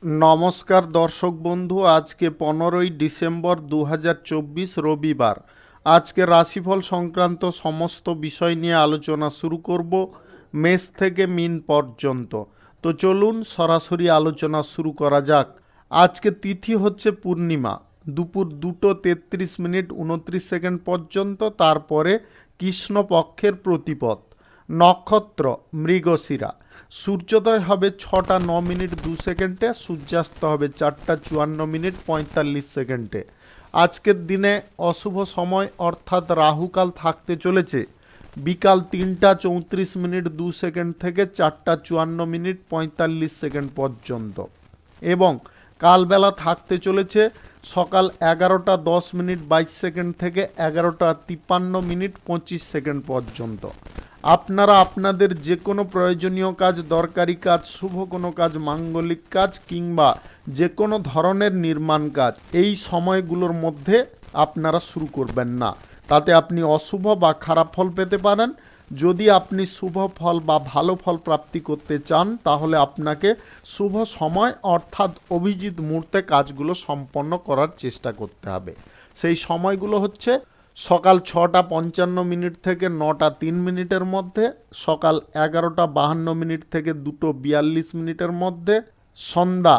নমস্কার দর্শক বন্ধু, আজকে 15ই ডিসেম্বর 2024 রবিবার। আজকে রাশিফল সংক্রান্ত সমস্ত বিষয় নিয়ে আলোচনা শুরু করব, মেষ থেকে মিন পর্যন্ত। তো চলুন সরাসরি আলোচনা শুরু করা যাক। আজকে তিথি হচ্ছে পূর্ণিমা, দুপুর 2:33:29 পর্যন্ত, তারপরে কৃষ্ণপক্ষের প্রতিপদ। নক্ষত্র মৃগশিরা। সূর্যোদয় হবে 6:09:02, সূর্যাস্ত হবে 4:54:45। আজকের দিনে অশুভ সময় অর্থাৎ রাহুকাল থাকতে চলেছে বিকাল 3:34:02 থেকে 4:54:45 পর্যন্ত, এবং কালবেলা থাকতে চলেছে সকাল 11:10:22 থেকে 11:53:25 পর্যন্ত। আপনারা আপনাদের যে কোনো প্রয়োজনীয় কাজ, দরকারি কাজ, শুভ কোনো কাজ, মাঙ্গলিক কাজ কিংবা যে কোনো ধরনের নির্মাণ কাজ এই সময়গুলোর মধ্যে আপনারা শুরু করবেন না, তাতে আপনি অশুভ বা খারাপ ফল পেতে পারেন। যদি আপনি শুভ ফল বা ভালো ফল প্রাপ্তি করতে চান, তাহলে আপনাকে শুভ সময় অর্থাৎ অভিজিৎ মুহূর্তে কাজগুলো সম্পন্ন করার চেষ্টা করতে হবে। সেই সময়গুলো হচ্ছে সকাল 6:55 থেকে 9:03 মধ্যে, সকাল 11:52 থেকে 2:42 মধ্যে, সন্ধ্যা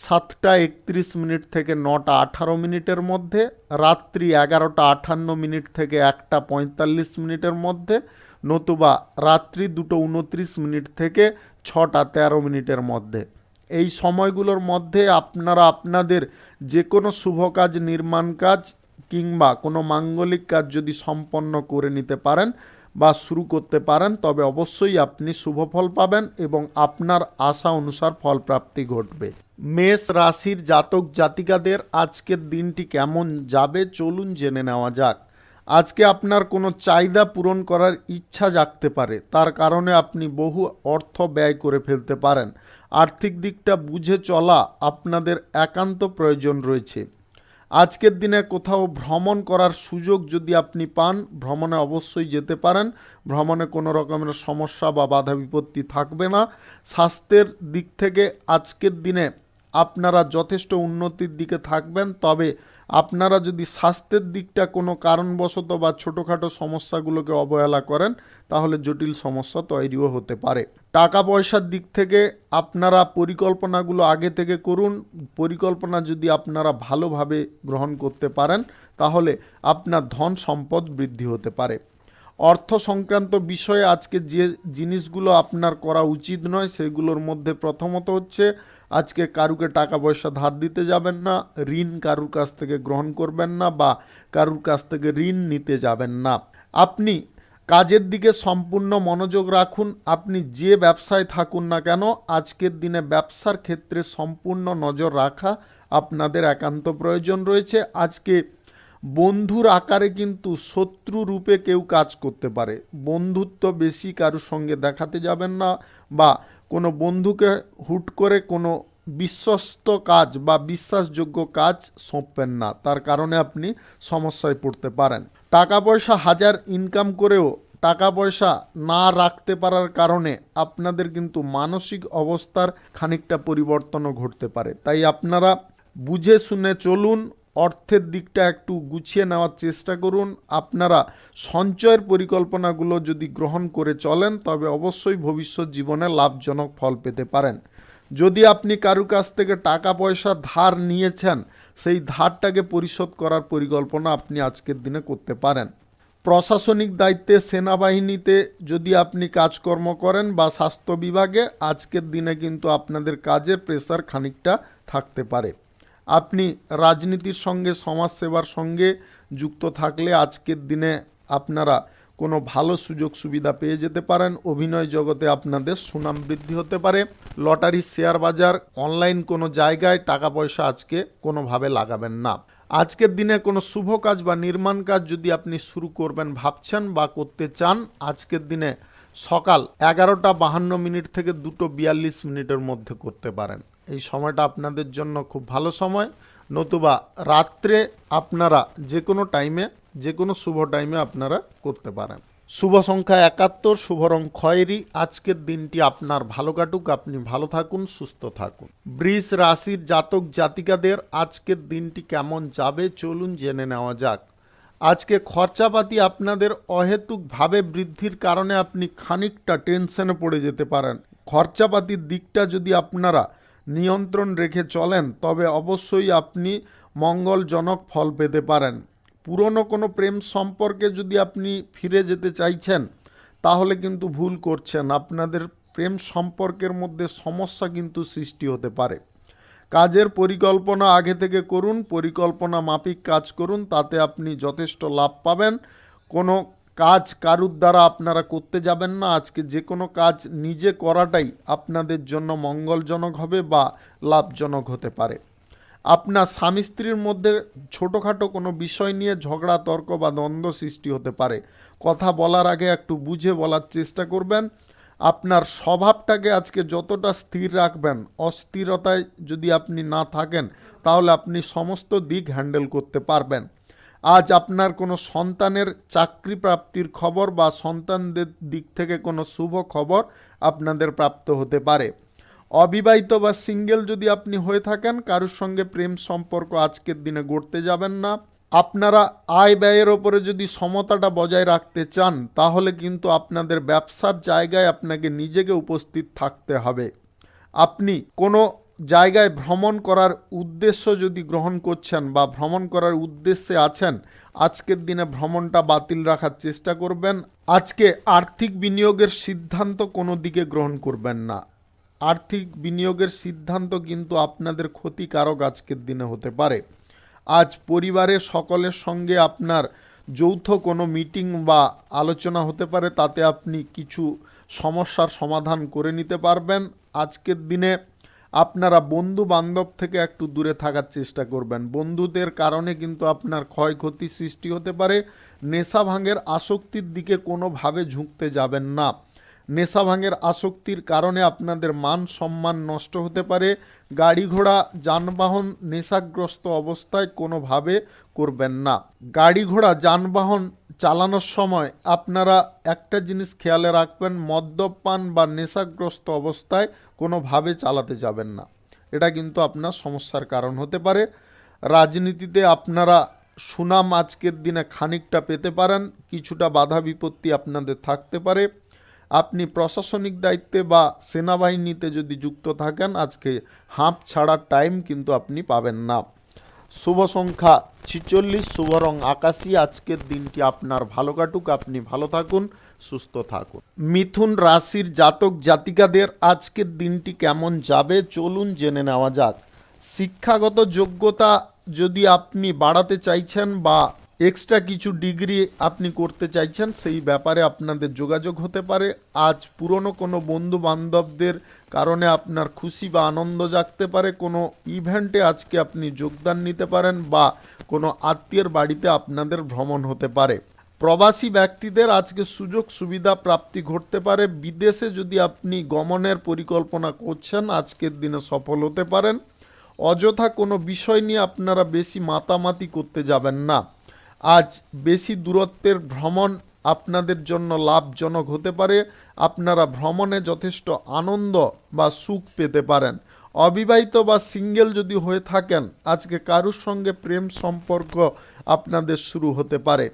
7:31 থেকে 9:18 মধ্যে, রাত্রি 11:58 থেকে 1:45 মধ্যে, নতুবা রাত্রি 2:29 থেকে 6:13 মধ্যে। এই সময়গুলোর মধ্যে আপনারা আপনাদের যে কোনো শুভ কাজ, নির্মাণ কাজ কিংবা কোনো মাঙ্গলিক কাজ যদি সম্পন্ন করে নিতে পারেন বা শুরু করতে পারেন, তবে অবশ্যই আপনি শুভ ফল পাবেন এবং আপনার আশা অনুসার ফল প্রাপ্তি ঘটবে। মেষ রাশির জাতক জাতিকাদের আজকের দিনটি কেমন যাবে চলুন জেনে নেওয়া যাক। আজকে আপনার কোনো চাহিদা পূরণ করার ইচ্ছা জাগতে পারে, তার কারণে আপনি বহু অর্থ ব্যয় করে ফেলতে পারেন। আর্থিক দিকটা বুঝে চলা আপনাদের একান্ত প্রয়োজন রয়েছে। আজকের দিনে কোথাও ভ্রমণ করার সুযোগ যদি আপনি পান, ভ্রমণে অবশ্যই যেতে পারেন। ভ্রমণে কোনো রকমের সমস্যা বা বাধা বিপত্তি থাকবে না। স্বাস্থ্যের দিক থেকে আজকের দিনে আপনারা যথেষ্ট উন্নতির দিকে থাকবেন, তবে আপনারা যদি স্বাস্থ্যের দিকটা কোনো কারণবশত বা ছোটোখাটো সমস্যাগুলোকে অবহেলা করেন, তাহলে জটিল সমস্যা তৈরিও হতে পারে। টাকা পয়সার দিক থেকে আপনারা পরিকল্পনাগুলো আগে থেকে করুন। পরিকল্পনা যদি আপনারা ভালোভাবে গ্রহণ করতে পারেন, তাহলে আপনার ধন সম্পদ বৃদ্ধি হতে পারে। অর্থ সংক্রান্ত বিষয়ে আজকে যে জিনিসগুলো আপনার করা উচিত নয়, সেগুলোর মধ্যে প্রথমত হচ্ছে আজকে কারুকে টাকা পয়সা ধার দিতে যাবেন না, ঋণ কারুর কাছ থেকে গ্রহণ করবেন না বা কারুর কাছ থেকে ঋণ নিতে যাবেন না। আপনি কাজের দিকে সম্পূর্ণ মনোযোগ রাখুন। আপনি যে ব্যবসায় থাকুন না কেন, আজকের দিনে ব্যবসার ক্ষেত্রে সম্পূর্ণ নজর রাখা আপনাদের একান্ত প্রয়োজন রয়েছে। আজকে বন্ধুর আকারে কিন্তু শত্রু রূপে কেউ কাজ করতে পারে। বন্ধুত্ব বেশি কারুর সঙ্গে দেখাতে যাবেন না, বা কোনো বন্ধুকে হুট করে কোনো বিশ্বস্ত কাজ বা বিশ্বাসযোগ্য কাজ সঁপবেন না, তার কারণে আপনি সমস্যায় পড়তে পারেন। টাকা পয়সা হাজার ইনকাম করেও টাকা পয়সা না রাখতে পারার কারণে আপনাদের কিন্তু মানসিক অবস্থার খানিকটা পরিবর্তনও ঘটতে পারে। তাই আপনারা বুঝে শুনে চলুন, অর্থের দিকটা একটু গুছিয়ে নেওয়ার চেষ্টা করুন। আপনারা সঞ্চয়ের পরিকল্পনাগুলো যদি গ্রহণ করে চলেন, তবে অবশ্যই ভবিষ্যৎ জীবনে লাভজনক ফল পেতে পারেন। যদি আপনি কারু কাছ থেকে টাকা পয়সা ধার নিয়েছেন, সেই ধারটাকে পরিশোধ করার পরিকল্পনা আপনি আজকের দিনে করতে পারেন। প্রশাসনিক দায়িত্বে, সেনাবাহিনীতে যদি আপনি কাজকর্ম করেন বা স্বাস্থ্য বিভাগে, আজকের দিনে কিন্তু আপনাদের কাজের প্রেসার খানিকটা থাকতে পারে। আপনি রাজনীতির সঙ্গে, সমাজসেবার সঙ্গে যুক্ত থাকলে আজকের দিনে আপনারা কোনো ভালো সুযোগ সুবিধা পেয়ে যেতে পারেন। অভিনয় জগতে আপনাদের সুনাম বৃদ্ধি হতে পারে। লটারি, শেয়ার বাজার, অনলাইন কোনো জায়গায় টাকা পয়সা আজকে কোনোভাবে লাগাবেন না। আজকের দিনে কোনো শুভ কাজ বা নির্মাণ কাজ যদি আপনি শুরু করবেন ভাবছেন বা করতে চান, আজকের দিনে সকাল 11:52 থেকে 2:42 মধ্যে করতে পারেন। এই সময়টা আপনাদের জন্য খুব ভালো সময়। নতুবা রাত্রে আপনারা যে কোনো টাইমে, যে কোনো শুভ টাইমে আপনারা করতে পারেন। শুভ সংখ্যা ৭১, শুভ রং খয়েরি। আজকের দিনটি আপনার ভালো কাটুক, আপনি ভালো থাকুন, সুস্থ থাকুন। বৃষ রাশির জাতক জাতিকাদের আজকের দিনটি কেমন যাবে চলুন জেনে নেওয়া যাক। আজকে খরচাপাতি আপনাদের অহেতুকভাবে বৃদ্ধির কারণে আপনি খানিকটা টেনশনে পড়ে যেতে পারেন। খরচাপাতির দিকটা যদি আপনারা নিয়ন্ত্রণ রেখে চলেন তবে অবশ্যই আপনি মঙ্গলজনক ফল পেতে পারেন। পুরনো কোনো প্রেম সম্পর্কে যদি আপনি ফিরে যেতে চাইছেন তাহলে কিন্তু ভুল করছেন। আপনাদের প্রেম সম্পর্কের মধ্যে সমস্যা কিন্তু সৃষ্টি হতে পারে। কাজের পরিকল্পনা আগে থেকে করুন, পরিকল্পনা মাফিক কাজ করুন, তাতে আপনি যথেষ্ট লাভ পাবেন। কোনো কাজ কারুর দ্বারা আপনারা করতে যাবেন না। আজকে যে কোনো কাজ নিজে করাটাই আপনাদের জন্য মঙ্গলজনক হবে বা লাভজনক হতে পারে। আপনার স্বামী স্ত্রীর মধ্যে ছোটোখাটো কোনো বিষয় নিয়ে ঝগড়া তর্ক বা দ্বন্দ্ব সৃষ্টি হতে পারে। কথা বলার আগে একটু বুঝে বলার চেষ্টা করবেন। আপনার স্বভাবটাকে আজকে যতটা স্থির রাখবেন, অস্থিরতায় যদি আপনি না থাকেন তাহলে আপনি সমস্ত দিক হ্যান্ডেল করতে পারবেন। আজ আপনার কোনো সন্তানের চাকরি প্রাপ্তির খবর বা সন্তানদের দিক থেকে কোনো শুভ খবর আপনাদের প্রাপ্ত হতে পারে। অবিবাহিত বা সিঙ্গেল যদি আপনি হয়ে থাকেন, কারোর সঙ্গে প্রেম সম্পর্ক আজকের দিনে গড়তে যাবেন না। আপনারা আয় ব্যয়ের ওপরে যদি সমতাটা বজায় রাখতে চান তাহলে কিন্তু আপনাদের ব্যবসার জায়গায় আপনাকে নিজেকে উপস্থিত থাকতে হবে। আপনি কোনো জায়গায় ভ্রমণ করার উদ্দেশ্য যদি গ্রহণ করছেন বা ভ্রমণ করার উদ্দেশ্যে আছেন, আজকের দিনে ভ্রমণটা বাতিল রাখার চেষ্টা করবেন। আজকে আর্থিক বিনিয়োগের সিদ্ধান্ত কোনো দিকে গ্রহণ করবেন না। আর্থিক বিনিয়োগের সিদ্ধান্ত কিন্তু আপনাদের ক্ষতিকারক আজকের দিনে হতে পারে। আজ পরিবারের সকলের সঙ্গে আপনার যৌথ কোনো মিটিং বা আলোচনা হতে পারে, তাতে আপনি কিছু সমস্যার সমাধান করে নিতে পারবেন। আজকের দিনে আপনারা বন্ধু বান্ধব থেকে একটু দূরে থাকার চেষ্টা করবেন। বন্ধুদের কারণে কিন্তু আপনার ক্ষয়ক্ষতি সৃষ্টি হতে পারে। নেশা ভাঙের আসক্তির দিকে কোনোভাবে ঝুঁকতে যাবেন না। নেশা ভাঙের আসক্তির কারণে আপনাদের মান সম্মান নষ্ট হতে পারে। গাড়ি ঘোড়া যানবাহন নেশাগ্রস্ত অবস্থায় কোনোভাবে করবেন না। গাড়ি ঘোড়া যানবাহন চালানোর সময় আপনারা একটা জিনিস খেয়ালে রাখবেন, মদ্যপান বা নেশাগ্রস্ত অবস্থায় কোনোভাবে চালাতে যাবেন না। এটা কিন্তু আপনার সমস্যার কারণ হতে পারে। রাজনীতিতে আপনারা সুনাম আজকের দিনে খানিকটা পেতে পারেন। কিছুটা বাধা বিপত্তি আপনাদের থাকতে পারে। আপনি প্রশাসনিক দায়িত্বে বা সেনাবাহিনীতে যদি যুক্ত থাকেন, আজকে হাঁপ ছাড়ার টাইম কিন্তু আপনি পাবেন না। শুভ সংখ্যা ৪৬, শুভ রং আকাশী। আজকের দিনটি আপনার ভালো কাটুক, আপনি ভালো থাকুন, সুস্থ থাকুন। মিথুন রাশির জাতক জাতিকাদের আজকের দিনটি কেমন যাবে চলুন জেনে নেওয়া যাক। শিক্ষাগত যোগ্যতা যদি আপনি বাড়াতে চাইছেন বা এক্সট্রা কিছু ডিগ্রি আপনি করতে চাইছেন, সেই ব্যাপারে আপনাদের যোগাযোগ হতে পারে। আজ পুরনো কোনো বন্ধু বান্ধবদের কারণে আপনার খুশি বা আনন্দ জাগতে পারে। কোনো ইভেন্টে আজকে আপনি যোগদান নিতে পারেন বা কোনো আত্মীয়ের বাড়িতে আপনাদের ভ্রমণ হতে পারে। প্রবাসী ব্যক্তিদের আজকে সুযোগ সুবিধা প্রাপ্তি ঘটতে পারে। বিদেশে যদি আপনি গমনের পরিকল্পনা করছেন, আজকের দিনে সফল হতে পারেন। অযথা কোনো বিষয় নিয়ে আপনারা বেশি মাতামাতি করতে যাবেন না। আজ বেশি দূরত্বের ভ্রমণ আপনাদের জন্য লাভজনক হতে পারে। আপনারা ভ্রমণে যথেষ্ট আনন্দ বা সুখ পেতে পারেন। অবিবাহিত বা সিঙ্গেল যদি হয়ে থাকেন, আজকে কারুর সঙ্গে প্রেম সম্পর্ক আপনাদের শুরু হতে পারে।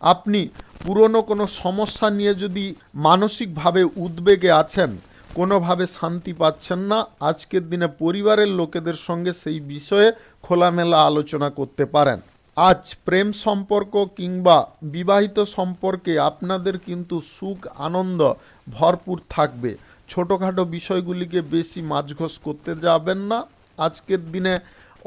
আপনি পুরনো কোনো সমস্যা নিয়ে যদি মানসিকভাবে উদ্বেগে আছেন, কোনোভাবে শান্তি পাচ্ছেন না, আজকের দিনে পরিবারের লোকেদের সঙ্গে সেই বিষয়ে খোলামেলা আলোচনা করতে পারেন। আজ প্রেম সম্পর্ক কিংবা বিবাহিত সম্পর্কে আপনাদের কিন্তু সুখ আনন্দ ভরপুর থাকবে। ছোটোখাটো বিষয়গুলিকে বেশি মাঝঘোষ করতে যাবেন না। আজকের দিনে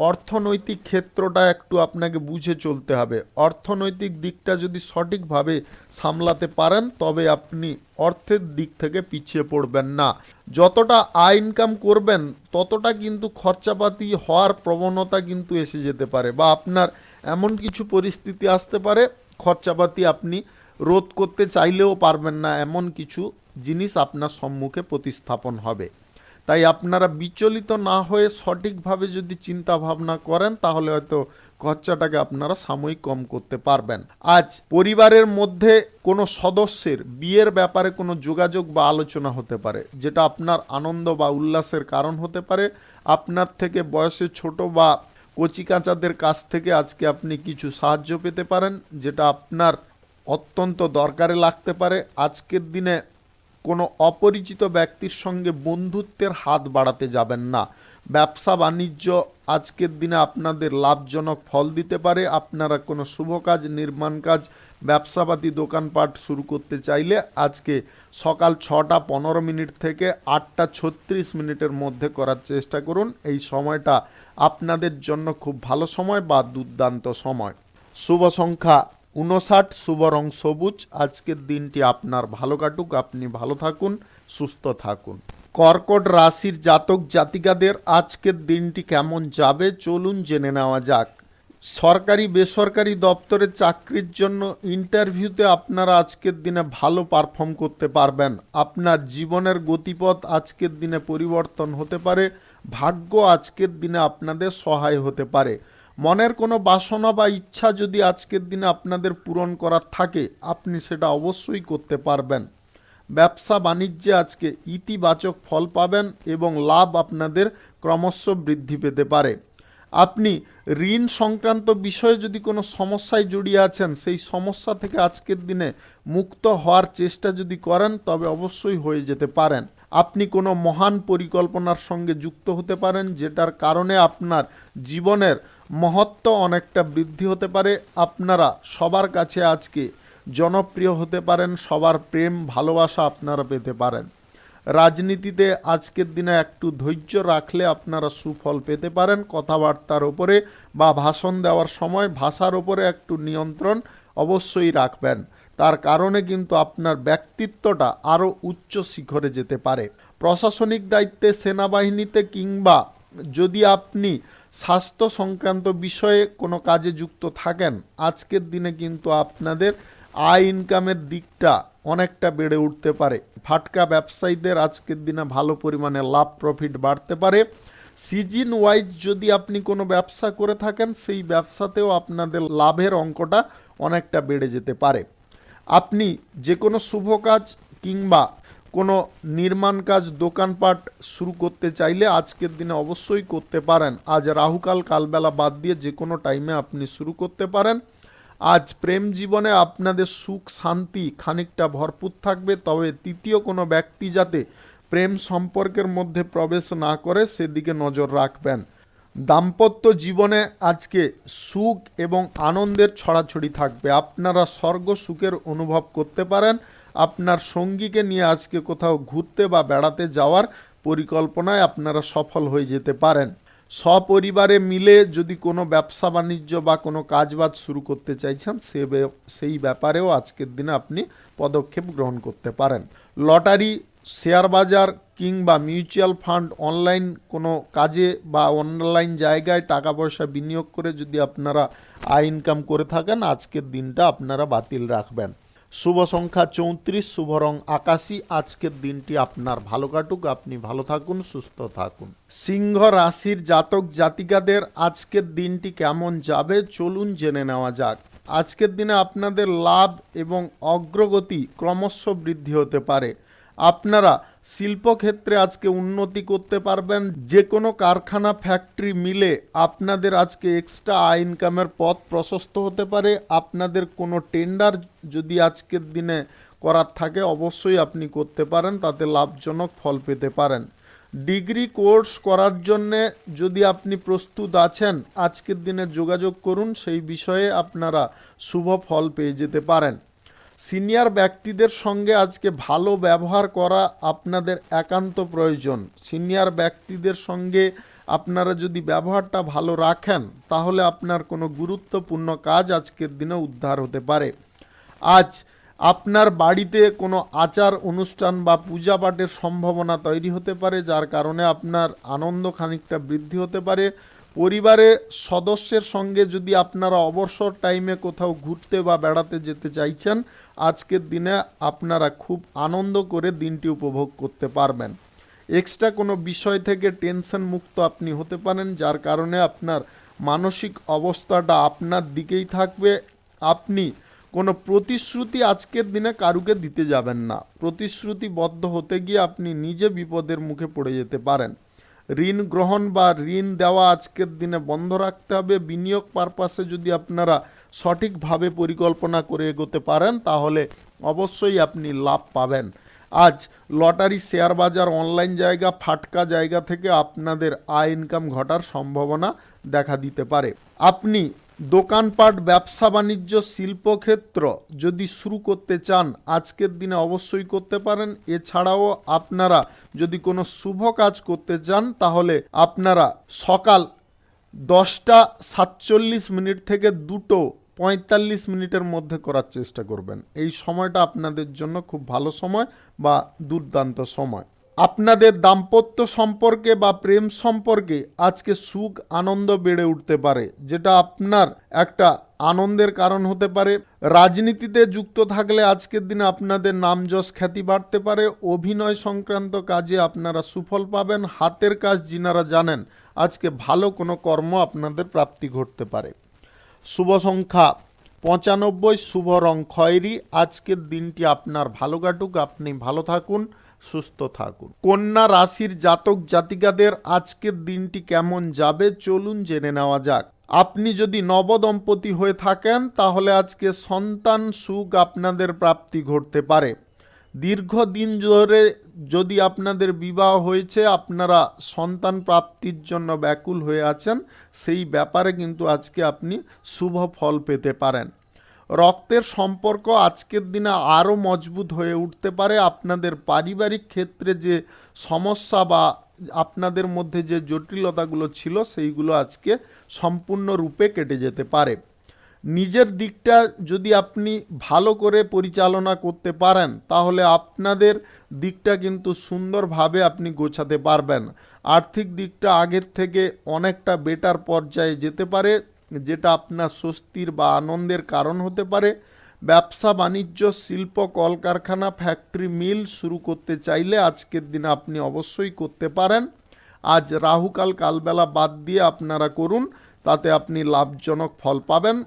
অর্থনৈতিক ক্ষেত্রটা একটু আপনাকে বুঝে চলতে হবে। অর্থনৈতিক দিকটা যদি সঠিকভাবে সামলাতে পারেন তবে আপনি অর্থের দিক থেকে পিছিয়ে পড়বেন না। যতটা আয় ইনকাম করবেন ততটা কিন্তু খরচাপাতি হওয়ার প্রবণতা কিন্তু এসে যেতে পারে, বা আপনার এমন কিছু পরিস্থিতি আসতে পারে খরচাপাতি আপনি রোধ করতে চাইলেও পারবেন না, এমন কিছু জিনিস আপনার সম্মুখে প্রতিস্থাপন হবে। তাই আপনারা বিচলিত না হয়ে সঠিকভাবে যদি চিন্তা ভাবনা করেন তাহলে হয়তো খরচাটাকে আপনারা সাময়িক কম করতে পারবেন। আজ পরিবারের মধ্যে কোনো সদস্যের বিয়ের ব্যাপারে কোনো যোগাযোগ বা আলোচনা হতে পারে, যেটা আপনার আনন্দ বা উল্লাসের কারণ হতে পারে। আপনার থেকে বয়সে ছোট বা কচিকাঁচাদের কাছ থেকে আজকে আপনি কিছু সাহায্য পেতে পারেন, যেটা আপনার অত্যন্ত দরকারে লাগতে পারে। আজকের দিনে কোনো অপরিচিত ব্যক্তির সঙ্গে বন্ধুত্বের হাত বাড়াতে যাবেন না। ব্যবসা বাণিজ্য আজকের দিনে আপনাদের লাভজনক ফল দিতে পারে। আপনারা কোনো শুভ কাজ, নির্মাণ কাজ, ব্যবসাপাতি, দোকানপাট শুরু করতে চাইলে আজকে সকাল 6:15 থেকে 8:36 মধ্যে করার চেষ্টা করুন। এই সময়টা আপনাদের জন্য খুব ভালো সময় বা দুর্দান্ত সময়। শুভ সংখ্যা 59, শুভ রং সবুজ। আজকের দিনটি আপনার ভালো কাটুক, আপনি ভালো থাকুন, সুস্থ থাকুন। কর্কট রাশির জাতক জাতিকাদের আজকের দিনটি কেমন যাবে চলুন জেনে নেওয়া যাক। সরকারি বেসরকারি দপ্তরে চাকরির জন্য ইন্টারভিউতে আপনারা আজকের দিনে ভালো পারফর্ম করতে পারবেন। আপনার জীবনের গতিপথ আজকের দিনে পরিবর্তন হতে পারে। ভাগ্য আজকের দিনে আপনাদের সহায় হতে পারে। মনের কোনো বাসনা বা ইচ্ছা যদি আজকের দিনে আপনাদের পূরণ করার থাকে, আপনি সেটা অবশ্যই করতে পারবেন। ব্যবসা বাণিজ্যে আজকে ইতিবাচক ফল পাবেন এবং লাভ আপনাদের ক্রমশ বৃদ্ধি পেতে পারে। আপনি ঋণ সংক্রান্ত বিষয়ে যদি কোনো সমস্যায় জড়িয়ে আছেন, সেই সমস্যা থেকে আজকের দিনে মুক্ত হওয়ার চেষ্টা যদি করেন তবে অবশ্যই হয়ে যেতে পারেন। আপনি কোনো মহান পরিকল্পনার সঙ্গে যুক্ত হতে পারেন, যেটার কারণে আপনার জীবনের মহত্ব অনেকটা বৃদ্ধি হতে পারে। আপনারা সবার কাছে আজকে জনপ্রিয় হতে পারেন, সবার প্রেম ভালোবাসা আপনারা পেতে পারেন। রাজনীতিতে আজকের দিনে একটু ধৈর্য রাখলে আপনারা সুফল পেতে পারেন। কথাবার্তার ওপরে বা ভাষণ দেওয়ার সময় ভাষার ওপরে একটু নিয়ন্ত্রণ অবশ্যই রাখবেন। তার কারণে কিন্তু আপনার ব্যক্তিত্বটা আরও উচ্চ শিখরে যেতে পারে। প্রশাসনিক দায়িত্বে, সেনাবাহিনীতে কিংবা যদি আপনি স্বাস্থ্য সংক্রান্ত বিষয়ে কোনো কাজে যুক্ত থাকেন, আজকের দিনে কিন্তু আপনাদের আয় ইনকামের দিকটা অনেকটা বেড়ে উঠতে পারে। ফাটকা ব্যবসায়ীদের আজকের দিনে ভালো পরিমাণে লাভ প্রফিট বাড়তে পারে। সিজন ওয়াইজ যদি আপনি কোনো ব্যবসা করে থাকেন, সেই ব্যবসাতেও আপনাদের লাভের অঙ্কটা অনেকটা বেড়ে যেতে পারে। আপনি যে কোনো শুভ কাজ কিংবা কোনো নির্মাণ কাজ, দোকানপাট শুরু করতে চাইলে আজকের দিনে অবশ্যই করতে পারেন। আজ রাহুকাল কালবেলা বাদ দিয়ে যে কোনো টাইমে আপনি শুরু করতে পারেন। আজ প্রেম জীবনে আপনাদের সুখ শান্তি খানিকটা ভরপুর থাকবে, তবে তৃতীয় কোনো ব্যক্তি যাতে প্রেম সম্পর্কের মধ্যে প্রবেশ না করে সেদিকে নজর রাখবেন। দাম্পত্য জীবনে আজকে সুখ এবং আনন্দের ছড়াছড়ি থাকবে। আপনারা স্বর্গ সুখের অনুভব করতে পারেন। আপনার সঙ্গীকে নিয়ে আজকে কোথাও ঘুরতে বা বেড়াতে যাওয়ার পরিকল্পনায় আপনারা সফল হয়ে যেতে পারেন। সপরিবারে মিলে যদি কোনো ব্যবসা বাণিজ্য বা কোনো কাজবাজ শুরু করতে চাইছেন, সেই ব্যাপারেও আজকের দিনে আপনি পদক্ষেপ গ্রহণ করতে পারেন। লটারি, শেয়ার বাজার কিংবা মিউচুয়াল ফান্ড, অনলাইন কোনো কাজে বা অনলাইন জায়গায় টাকা পয়সা বিনিয়োগ করে যদি আপনারা আয় ইনকাম করে থাকেন, আজকের দিনটা আপনারা বাতিল রাখবেন। শুভ সংখ্যা 34, শুভ রং আকাশী। আজকের দিনটি আপনার ভালো কাটুক, আপনি ভালো থাকুন, সুস্থ থাকুন। সিংহ রাশির জাতক জাতিকাদের আজকের দিনটি কেমন যাবে চলুন জেনে নেওয়া যাক। আজকের দিনে আপনাদের লাভ এবং অগ্রগতি ক্রমশ বৃদ্ধি হতে পারে। আপনারা শিল্পক্ষেত্রে আজকে উন্নতি করতে পারবেন। যে কোনো কারখানা, ফ্যাক্টরি, মিলে আপনাদের আজকে এক্সট্রা আয় ইনকামের পথ প্রশস্ত হতে পারে। আপনাদের কোনো টেন্ডার যদি আজকের দিনে করার থাকে অবশ্যই আপনি করতে পারেন, তাতে লাভজনক ফল পেতে পারেন। ডিগ্রি কোর্স করার জন্যে যদি আপনি প্রস্তুত আছেন, আজকের দিনে যোগাযোগ করুন, সেই বিষয়ে আপনারা শুভ ফল পেয়ে যেতে পারেন। সিনিয়র ব্যক্তিদের সঙ্গে আজকে ভালো ব্যবহার করা আপনাদের একান্ত প্রয়োজন। সিনিয়র ব্যক্তিদের সঙ্গে আপনারা যদি ব্যবহারটা ভালো রাখেন, তাহলে আপনার কোনো গুরুত্বপূর্ণ কাজ আজকের দিনে উদ্ধার হতে পারে। আজ আপনার বাড়িতে কোনো আচার অনুষ্ঠান বা পূজা পাঠের সম্ভাবনা তৈরি হতে পারে, যার কারণে আপনার আনন্দ খানিকটা বৃদ্ধি হতে পারে। পরিবারের সদস্যের সঙ্গে যদি আপনারা অবসর টাইমে কোথাও ঘুরতে বা বেড়াতে যেতে চাইছেন, আজকের দিনে আপনারা খুব আনন্দ করে দিনটি উপভোগ করতে পারবেন। এক্সট্রা কোনো বিষয় থেকে টেনশন মুক্ত আপনি হতে পারেন, যার কারণে আপনার মানসিক অবস্থাটা আপনার দিকেই থাকবে। আপনি কোনো প্রতিশ্রুতি আজকের দিনে কারুকে দিতে যাবেন না। প্রতিশ্রুতিবদ্ধ হতে গিয়ে আপনি নিজে বিপদের মুখে পড়ে যেতে পারেন। ঋণ গ্রহণ বা ঋণ দেওয়া আজকের দিনে বন্ধ রাখতে হবে। বিনিয়োগ পারপাসে যদি আপনারা সঠিকভাবে পরিকল্পনা করে এগোতে পারেন তাহলে অবশ্যই আপনি লাভ পাবেন। আজ লটারি, শেয়ার বাজার, অনলাইন জায়গা, ফাটকা জায়গা থেকে আপনাদের আয় ইনকাম ঘটার সম্ভাবনা দেখা দিতে পারে। আপনি দোকানপাট, ব্যবসা বাণিজ্য, শিল্পক্ষেত্র যদি শুরু করতে চান আজকের দিনে অবশ্যই করতে পারেন। এছাড়াও আপনারা যদি কোনো শুভ কাজ করতে চান তাহলে আপনারা সকাল 10:47 থেকে 2:45 মধ্যে করার চেষ্টা করবেন। এই সময়টা আপনাদের জন্য খুব ভালো সময় বা দুর্দান্ত সময়। আপনাদের দাম্পত্য সম্পর্কে বা প্রেম সম্পর্কে আজকে সুখ আনন্দ বেড়ে উঠতে পারে, যেটা আপনার একটা আনন্দের কারণ হতে পারে। রাজনীতিতে যুক্ত থাকলে আজকের দিনে আপনাদের নাম যশ খ্যাতি বাড়তে পারে। অভিনয় সংক্রান্ত কাজে আপনারা সুফল পাবেন। হাতের কাজ যিনারা জানেন আজকে ভালো কোনো কর্ম আপনাদের প্রাপ্তি ঘটতে পারে। শুভ সংখ্যা 95, শুভ রং খয়েরি। আজকের দিনটি আপনার ভালো কাটুক, আপনি ভালো থাকুন, সুস্থ থাকুন। কন্যা রাশির জাতক জাতিকাদের আজকের দিনটি কেমন যাবে চলুন জেনে নেওয়া যাক। আপনি যদি নবদম্পতি হয়ে থাকেন তাহলে আজকে সন্তান সুখ আপনাদের প্রাপ্তি ঘটতে পারে। দীর্ঘদিন ধরে যদি আপনাদের বিবাহ হয়েছে, আপনারা সন্তান প্রাপ্তির জন্য ব্যাকুল হয়ে আছেন, সেই ব্যাপারে কিন্তু আজকে আপনি শুভ ফল পেতে পারেন। রক্তের সম্পর্ক আজকের দিনে আরও মজবুত হয়ে উঠতে পারে। আপনাদের পারিবারিক ক্ষেত্রে যে সমস্যা বা আপনাদের মধ্যে যে জটিলতাগুলো ছিল সেইগুলো আজকে সম্পূর্ণরূপে কেটে যেতে পারে। নিজের দিকটা যদি আপনি ভালো করে পরিচালনা করতে পারেন তাহলে আপনাদের দিকটা কিন্তু সুন্দরভাবে আপনি গোছাতে পারবেন। আর্থিক দিকটা আগের থেকে অনেকটা বেটার পর্যায়ে যেতে পারে, যেটা আপনার স্বস্তির বা আনন্দের কারণ হতে পারে। ব্যবসা বাণিজ্য, শিল্প, কলকারখানা, ফ্যাক্টরি, মিল শুরু করতে চাইলে আজকের দিনে আপনি অবশ্যই করতে পারেন। আজ রাহুকাল, কালবেলা বাদ দিয়ে আপনারা করুন, তাতে আপনি লাভজনক ফল পাবেন।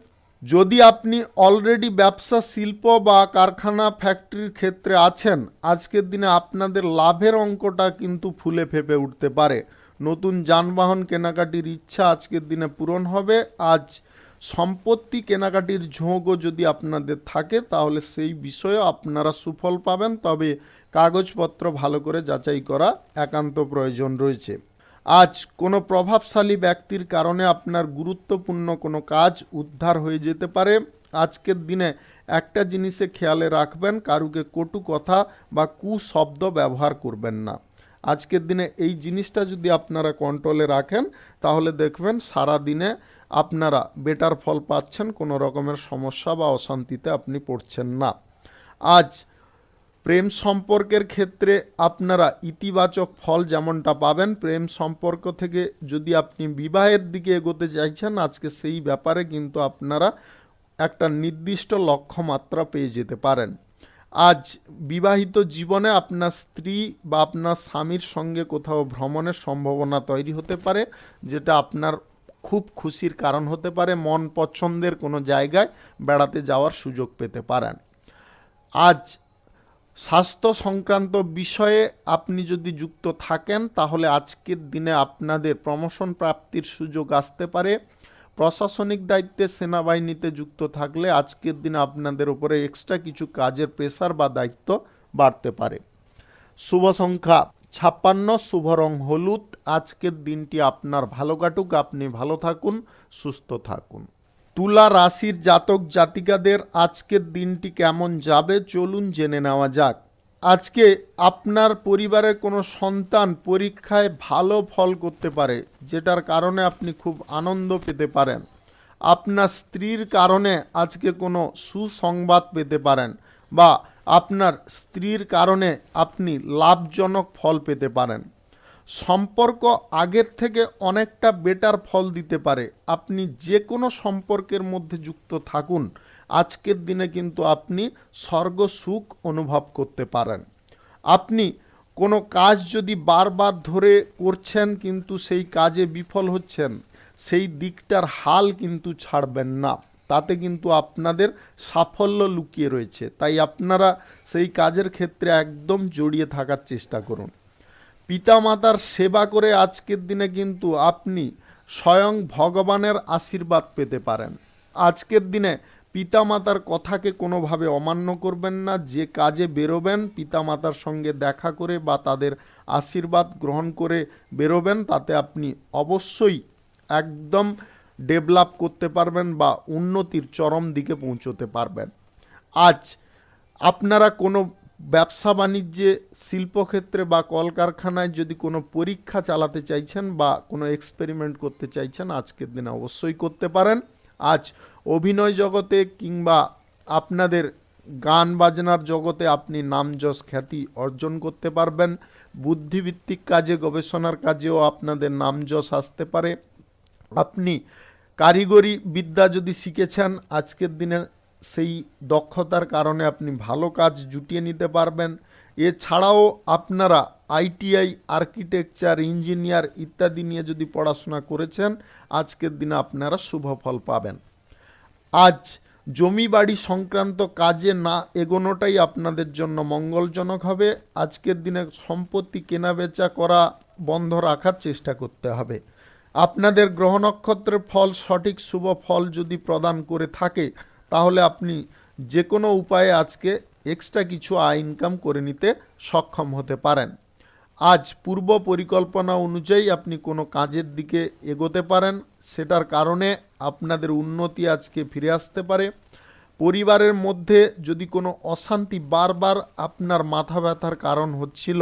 যদি আপনি অলরেডি ব্যবসা, শিল্প বা কারখানা, ফ্যাক্টরির ক্ষেত্রে আছেন, আজকের দিনে আপনাদের লাভের অঙ্কটা কিন্তু ফুলে ফেঁপে উঠতে পারে। নতুন যানবাহন কেনাকাটির ইচ্ছা আজকের দিনে পূরণ হবে। আজ সম্পত্তি কেনাকাটির ঝোঁকও যদি আপনাদের থাকে তাহলে সেই বিষয়ে আপনারা সুফল পাবেন, তবে কাগজপত্র ভালো করে যাচাই করা একান্ত প্রয়োজন রয়েছে। আজ কোনো প্রভাবশালী ব্যক্তির কারণে আপনার গুরুত্বপূর্ণ কোনো কাজ উদ্ধার হয়ে যেতে পারে। আজকের দিনে একটা জিনিসে খেয়ালে রাখবেন, কারুকে কটু কথা বা কুশব্দ ব্যবহার করবেন না। আজকের দিনে এই জিনিসটা যদি আপনারা কন্ট্রোলে রাখেন তাহলে দেখবেন সারা দিনে আপনারা বেটার ফল পাচ্ছেন, কোনো রকমের সমস্যা বা অশান্তিতে আপনি পড়ছেন না। আজ প্রেম সম্পর্কের ক্ষেত্রে আপনারা ইতিবাচক ফল যেমনটা পাবেন, প্রেম সম্পর্ক থেকে যদি আপনি বিবাহের দিকে এগোতে চাইছেন আজকে সেই ব্যাপারে কিন্তু আপনারা একটা নির্দিষ্ট লক্ষ্যমাত্রা পেয়ে যেতে পারেন। আজ বিবাহিত জীবনে আপনার স্ত্রী বা আপনার স্বামীর সঙ্গে কোথাও ভ্রমণের সম্ভাবনা তৈরি হতে পারে, যেটা আপনার খুব খুশির কারণ হতে পারে। মন পছন্দের কোনো জায়গায় বেড়াতে যাওয়ার সুযোগ পেতে পারেন। আজ স্বাস্থ্য সংক্রান্ত বিষয়ে আপনি যদি যুক্ত থাকেন তাহলে আজকের দিনে আপনাদের প্রমোশন প্রাপ্তির সুযোগ আসতে পারে। প্রশাসনিক দায়িত্বে, সেনাবাহিনীতে যুক্ত থাকলে আজকের দিনে আপনাদের উপরে এক্সট্রা কিছু কাজের প্রেসার বা দায়িত্ব বাড়তে পারে। শুভ সংখ্যা 56, শুভ রং হলুদ। আজকের দিনটি আপনার ভালো কাটুক, আপনি ভালো থাকুন, সুস্থ থাকুন। তুলা রাশির জাতক জাতিকাদের আজকের দিনটি কেমন যাবে চলুন জেনে নেওয়া যাক। আজকে আপনার পরিবারের কোনো সন্তান পরীক্ষায় ভালো ফল করতে পারে, যেটার কারণে আপনি খুব আনন্দ পেতে পারেন। আপনার স্ত্রীর কারণে আজকে কোনো সুসংবাদ পেতে পারেন, বা আপনার স্ত্রীর কারণে আপনি লাভজনক ফল পেতে পারেন। সম্পর্ক আগের থেকে অনেকটা বেটার ফল দিতে পারে। আপনি যে কোনো সম্পর্কের মধ্যে যুক্ত থাকুন, আজকের দিনে কিন্তু আপনি স্বর্গ সুখ অনুভব করতে পারেন। আপনি কোনো কাজ যদি বারবার ধরে করছেন কিন্তু সেই কাজে বিফল হচ্ছেন, সেই দিকটার হাল কিন্তু ছাড়বেন না, তাতে কিন্তু আপনাদের সাফল্য লুকিয়ে রয়েছে। তাই আপনারা সেই কাজের ক্ষেত্রে একদম জড়িয়ে থাকার চেষ্টা করুন। পিতামাতার সেবা করে আজকের দিনে কিন্তু আপনি স্বয়ং ভগবানের আশীর্বাদ পেতে পারেন। আজকের দিনে পিতামাতার কথাকে কোনোভাবে অমান্য করবেন না। যে কাজে বেরোবেন পিতামাতার সঙ্গে দেখা করে বা তাদের আশীর্বাদ গ্রহণ করে বেরোবেন, তাতে আপনি অবশ্যই একদম ডেভেলপ করতে পারবেন বা উন্নতির চরম দিকে পৌঁছতে পারবেন। আজ আপনারা কোনো ব্যবসা বাণিজ্যে, শিল্পক্ষেত্রে বা কলকারখানায় যদি কোনো পরীক্ষা চালাতে চাইছেন বা কোনো এক্সপেরিমেন্ট করতে চাইছেন, আজকের দিনে অবশ্যই করতে পারেন। আজ অভিনয় জগতে কিংবা আপনাদের গান বাজনার জগতে আপনি নাম যশ খ্যাতি অর্জন করতে পারবেন। বুদ্ধিভিত্তিক কাজে, গবেষণার কাজেও আপনাদের নাম যশ আসতে পারে। আপনি কারিগরি বিদ্যা যদি শিখেছেন, আজকের দিনে সেই দক্ষতার কারণে আপনি ভালো কাজ জুটিয়ে নিতে পারবেন। এছাড়াও আপনারা আইটিআই, আর্কিটেকচার, ইঞ্জিনিয়ার ইত্যাদি নিয়ে যদি পড়াশোনা করেছেন, আজকের দিনে আপনারা শুভ ফল পাবেন। আজ জমি বাড়ি সংক্রান্ত কাজে না এগোনোটাই আপনাদের জন্য মঙ্গলজনক হবে। আজকের দিনে সম্পত্তি কেনাবেচা করা বন্ধ রাখার চেষ্টা করতে হবে। আপনাদের গ্রহ নক্ষত্রের ফল সঠিক শুভ ফল যদি প্রদান করে থাকে, তাহলে আপনি যে কোনো উপায়ে আজকে এক্সট্রা কিছু আয় ইনকাম করে নিতে সক্ষম হতে পারেন। আজ পূর্ব পরিকল্পনা অনুযায়ী আপনি কোনো কাজের দিকে এগোতে পারেন, সেটার কারণে আপনাদের উন্নতি আজকে ফিরে আসতে পারে। পরিবারের মধ্যে যদি কোনো অশান্তি বারবার আপনার মাথা ব্যথার কারণ হচ্ছিল,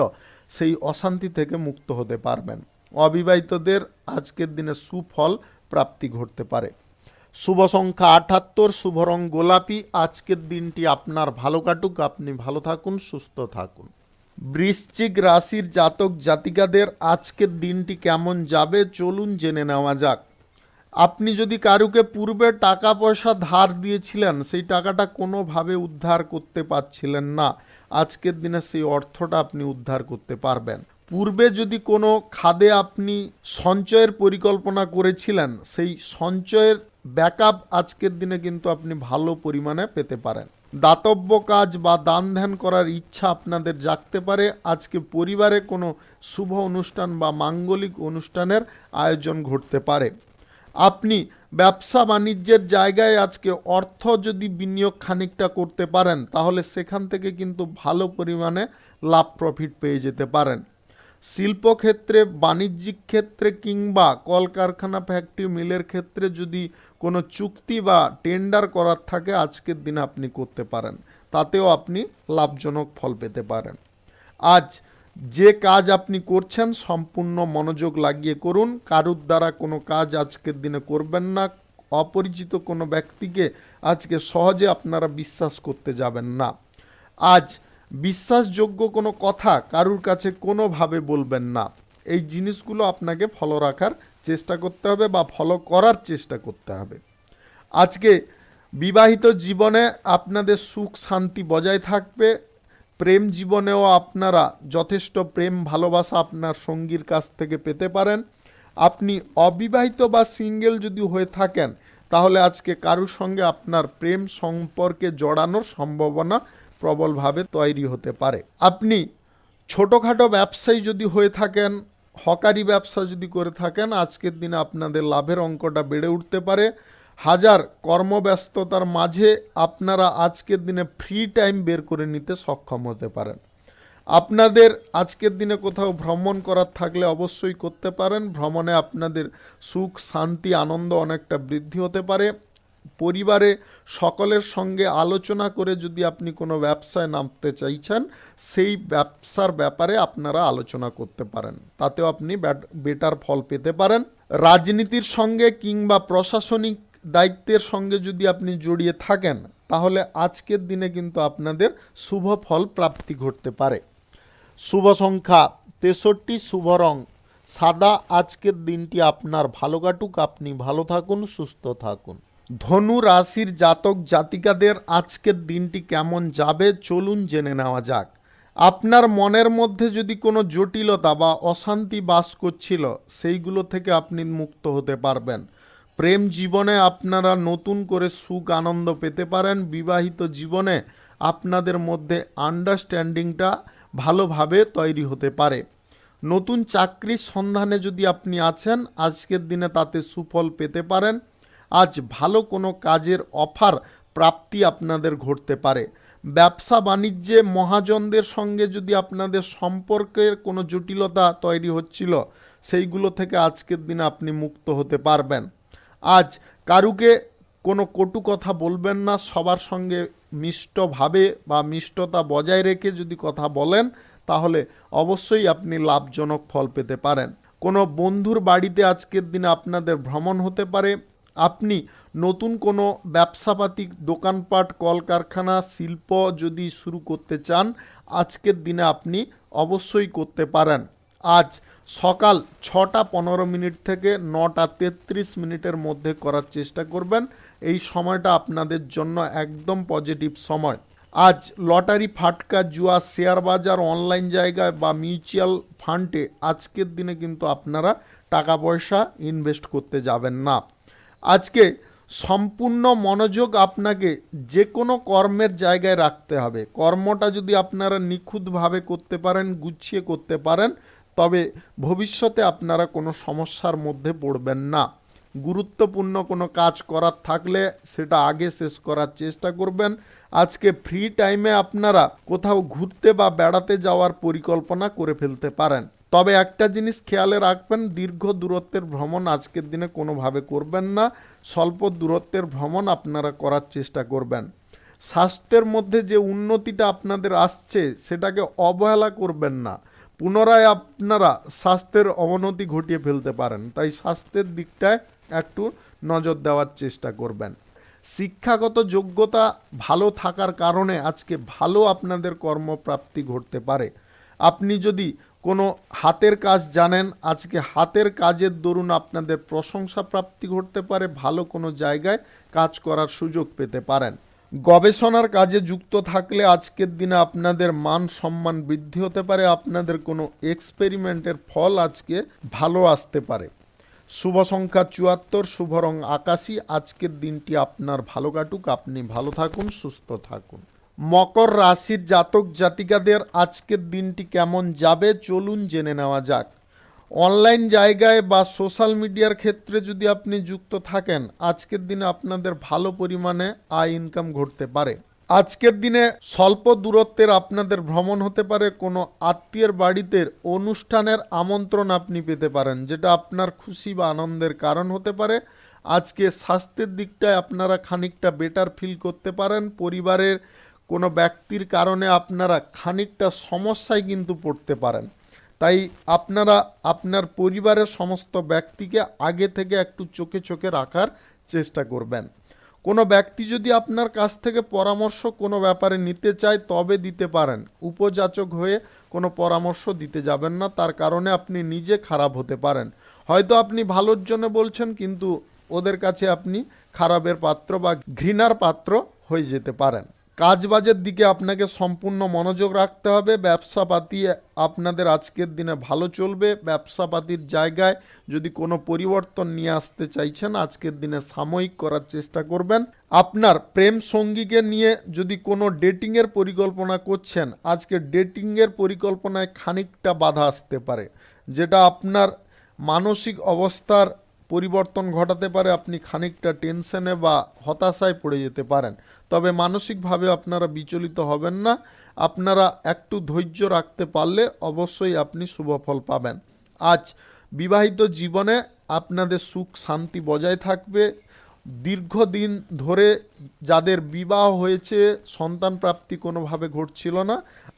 সেই অশান্তি থেকে মুক্ত হতে পারবেন। অবিবাহিতদের আজকের দিনে সুফল প্রাপ্তি ঘটতে পারে। শুভ সংখ্যা ৭৮, শুভ রং গোলাপি। আজকের দিনটি আপনার ভালো কাটুক, আপনি ভালো থাকুন, সুস্থ থাকুন। বৃশ্চিক রাশির জাতক জাতিকাদের আজকের দিনটি কেমন যাবে চলুন জেনে নেওয়া যাক। আপনি যদি কারুকে পূর্বে টাকা পয়সা ধার দিয়েছিলেন, সেই টাকাটা কোনোভাবে উদ্ধার করতে পারছিলেন না, আজকের দিনে সেই অর্থটা আপনি উদ্ধার করতে পারবেন। পূর্বে যদি কোনো খাদে আপনি সঞ্চয়ের পরিকল্পনা করেছিলেন, সেই সঞ্চয়ের ব্যাকআপ আজকের দিনে কিন্তু আপনি ভালো পরিমাণে পেতে পারেন। দাতব্য কাজ বা দান ধ্যান করার ইচ্ছা আপনাদের জাগতে পারে। আজকে পরিবারে কোনো শুভ অনুষ্ঠান বা মাঙ্গলিক অনুষ্ঠানের আয়োজন ঘটতে পারে। আপনি ব্যবসা বাণিজ্যের জায়গায় আজকে অর্থ যদি বিনিয়োগ খানিকটা করতে পারেন, তাহলে সেখান থেকে কিন্তু ভালো পরিমাণে লাভ প্রফিট পেয়ে যেতে পারেন। শিল্পক্ষেত্রে, বাণিজ্যিক ক্ষেত্রে কিংবা কলকারখানা, ফ্যাক্টরি, মিলের ক্ষেত্রে যদি কোনো চুক্তি বা টেন্ডার করার থাকে, আজকের দিনে আপনি করতে পারেন, তাতেও আপনি লাভজনক ফল পেতে পারেন। আজ যে কাজ আপনি করছেন সম্পূর্ণ মনোযোগ লাগিয়ে করুন। কারুর দ্বারা কোনো কাজ আজকের দিনে করবেন না। অপরিচিত কোনো ব্যক্তিকে আজকে সহজে আপনারা বিশ্বাস করতে যাবেন না। আজ বিশ্বাসযোগ্য কোনো কথা কারুর কাছে কোনোভাবে বলবেন না। এই জিনিসগুলো আপনাকে ফলো রাখার চেষ্টা করতে হবে বা ফলো করার চেষ্টা করতে হবে। আজকে বিবাহিত জীবনে আপনাদের সুখ শান্তি বজায় থাকবে। প্রেম জীবনেও আপনারা যথেষ্ট প্রেম ভালোবাসা আপনার সঙ্গীর কাছ থেকে পেতে পারেন। আপনি অবিবাহিত বা সিঙ্গেল যদি হয়ে থাকেন, তাহলে আজকে কারুর সঙ্গে আপনার প্রেম সম্পর্কে জড়ানোর সম্ভাবনা প্রবলভাবে তৈরি হতে পারে। আপনি ছোটোখাটো ব্যবসায়ী যদি হয়ে থাকেন, হকারি ব্যবসা যদি করে থাকেন, আজকের দিনে আপনাদের লাভের অঙ্কটা বেড়ে উঠতে পারে। হাজার কর্মব্যস্ততার মাঝে আপনারা আজকের দিনে ফ্রি টাইম বের করে নিতে সক্ষম হতে পারেন। আপনাদের আজকের দিনে কোথাও ভ্রমণ করার থাকলে অবশ্যই করতে পারেন। ভ্রমণে আপনাদের সুখ শান্তি আনন্দ অনেকটা বৃদ্ধি হতে পারে। পরিবারে সকলের সঙ্গে আলোচনা করে যদি আপনি কোনো ব্যবসায় নামতে চাইছেন, সেই ব্যবসার ব্যাপারে আপনারা আলোচনা করতে পারেন, তাতেও আপনি বেটার ফল পেতে পারেন। রাজনীতির সঙ্গে কিংবা প্রশাসনিক দায়িত্বের সঙ্গে যদি আপনি জড়িয়ে থাকেন, তাহলে আজকের দিনে কিন্তু আপনাদের শুভ ফল প্রাপ্তি ঘটতে পারে। শুভ সংখ্যা 63, শুভ রং সাদা। আজকের দিনটি আপনার ভালো কাটুক, আপনি ভালো থাকুন, সুস্থ থাকুন। ধনু রাশির জাতক জাতিকাদের আজকের দিনটি কেমন যাবে চলুন জেনে নেওয়া যাক। আপনার মনের মধ্যে যদি কোনো জটিলতা বা অশান্তি বাস করছিল, সেইগুলো থেকে আপনি মুক্ত হতে পারবেন। প্রেম জীবনে আপনারা নতুন করে সুখ আনন্দ পেতে পারেন। বিবাহিত জীবনে আপনাদের মধ্যে আন্ডারস্ট্যান্ডিংটা ভালোভাবে তৈরি হতে পারে। নতুন চাকরির সন্ধানে যদি আপনি আছেন, আজকের দিনে তাতে সুফল পেতে পারেন। আজ ভালো কোনো কাজের অফার প্রাপ্তি আপনাদের ঘটতে পারে। ব্যবসা বাণিজ্যে মহাজনদের সঙ্গে যদি আপনাদের সম্পর্কের কোনো জটিলতা তৈরি হচ্ছিল, সেইগুলো থেকে আজকের দিনে আপনি মুক্ত হতে পারবেন। আজ কারুকে কোনো কটু কথা বলবেন না, সবার সঙ্গে মিষ্টভাবে বা মিষ্টতা বজায় রেখে যদি কথা বলেন, তাহলে অবশ্যই আপনি লাভজনক ফল পেতে পারেন। কোনো বন্ধুর বাড়িতে আজকের দিনে আপনাদের ভ্রমণ হতে পারে। আপনি নতুন কোনো ব্যবসাপাতি, দোকানপাট, কলকারখানা, শিল্প যদি শুরু করতে চান, আজকের দিনে আপনি অবশ্যই করতে পারেন। আজ সকাল 6:15 থেকে 9:33 মধ্যে করার চেষ্টা করবেন। এই সময়টা আপনাদের জন্য একদম পজিটিভ সময়। আজ লটারি, ফাটকা, জুয়া, শেয়ার বাজার, অনলাইন জায়গায় বা মিউচুয়াল ফান্ডে আজকের দিনে কিন্তু আপনারা টাকা পয়সা ইনভেস্ট করতে যাবেন না। আজকে সম্পূর্ণ মনোযোগ আপনাকে যে কোনো কর্মের জায়গায় রাখতে হবে। কর্মটা যদি আপনারা নিখুঁতভাবে করতে পারেন, গুছিয়ে করতে পারেন, তবে ভবিষ্যতে আপনারা কোনো সমস্যার মধ্যে পড়বেন না। গুরুত্বপূর্ণ কোনো কাজ করার থাকলে সেটা আগে শেষ করার চেষ্টা করবেন। আজকে ফ্রি টাইমে আপনারা কোথাও ঘুরতে বা বেড়াতে যাওয়ার পরিকল্পনা করে ফেলতে পারেন। তবে একটা জিনিস খেয়ালে রাখবেন, দীর্ঘ দূরত্বের ভ্রমণ আজকের দিনে কোনোভাবে করবেন না। স্বল্প দূরত্বের ভ্রমণ আপনারা করার চেষ্টা করবেন। স্বাস্থ্যের মধ্যে যে উন্নতিটা আপনাদের আসছে, সেটাকে অবহেলা করবেন না। পুনরায় আপনারা স্বাস্থ্যের অবনতি ঘটিয়ে ফেলতে পারেন, তাই স্বাস্থ্যের দিকটায় একটু নজর দেওয়ার চেষ্টা করবেন। শিক্ষাগত যোগ্যতা ভালো থাকার কারণে আজকে ভালো আপনাদের কর্মপ্রাপ্তি ঘটতে পারে। আপনি যদি কোনো হাতের কাজ জানেন, আজকে হাতের কাজের দরুন আপনাদের প্রশংসা প্রাপ্তি ঘটতে পারে, ভালো কোনো জায়গায় কাজ করার সুযোগ পেতে পারেন। গবেষণার কাজে যুক্ত থাকলে আজকের দিনে আপনাদের মান সম্মান বৃদ্ধি হতে পারে। আপনাদের কোনো এক্সপেরিমেন্টের ফল আজকে ভালো আসতে পারে। শুভ সংখ্যা 74, শুভ রং আকাশী। আজকের দিনটি আপনার ভালো কাটুক, আপনি ভালো থাকুন, সুস্থ থাকুন। মকর রাশির জাতক জাতিকাদের আজকের দিনটি কেমন যাবে, চলুন জেনে নেওয়া যাক। অনলাইন জায়গায় বা সোশ্যাল মিডিয়ার ক্ষেত্রে যদি আপনি যুক্ত থাকেন, আজকের দিনে আপনাদের ভালো পরিমাণে আয় ইনকাম ঘটতে পারে। আজকের দিনে স্বল্প দূরত্বের আপনাদের ভ্রমণ হতে পারে। কোনো আত্মীয়ের বাড়িতে অনুষ্ঠানের আমন্ত্রণ আপনি পেতে পারেন, যেটা আপনার খুশি বা আনন্দের কারণ হতে পারে। আজকে স্বাস্থ্যের দিকটায় আপনারা খানিকটা বেটার ফিল করতে পারেন। পরিবারের কোনো ব্যক্তির কারণে আপনারা খানিকটা সমস্যায় কিন্তু পড়তে পারেন, তাই আপনারা আপনার পরিবারের সমস্ত ব্যক্তিকে আগে থেকে একটু চোখে চোখে রাখার চেষ্টা করবেন। কোনো ব্যক্তি যদি আপনার কাছ থেকে পরামর্শ কোনো ব্যাপারে নিতে চায়, তবে দিতে পারেন। উপযাচক হয়ে কোনো পরামর্শ দিতে যাবেন না, তার কারণে আপনি নিজে খারাপ হতে পারেন। হয়তো আপনি ভালোর জন্য বলছেন, কিন্তু ওদের কাছে আপনি খারাপের পাত্র বা ঘৃণার পাত্র হয়ে যেতে পারেন। কাজবাজের দিকে আপনাকে সম্পূর্ণ মনোযোগ রাখতে হবে। ব্যবসাপাতি আপনাদের আজকের দিনে ভালো চলবে। ব্যবসাপাতির জায়গায় যদি কোনো পরিবর্তন নিয়ে আসতে চাইছেন, আজকের দিনে সাময়িক করার চেষ্টা করবেন। আপনার প্রেম সঙ্গীকে নিয়ে যদি কোনো ডেটিংয়ের পরিকল্পনা করছেন, আজকে ডেটিংয়ের পরিকল্পনায় খানিকটা বাধা আসতে পারে, যেটা আপনার মানসিক অবস্থার পরিবর্তন ঘটাতে পারে। আপনি খানিকটা টেনশনে বা হতাশায় পড়ে যেতে পারেন, তবে মানসিকভাবে আপনারা বিচলিত হবেন না। আপনারা একটু ধৈর্য রাখতে পারলে অবশ্যই আপনি শুভ ফল পাবেন। আজ বিবাহিত জীবনে আপনাদের সুখ শান্তি বজায় থাকবে। দীর্ঘদিন ধরে যাদের বিবাহ হয়েছে, সন্তান প্রাপ্তি কোনোভাবে ঘটছিল না,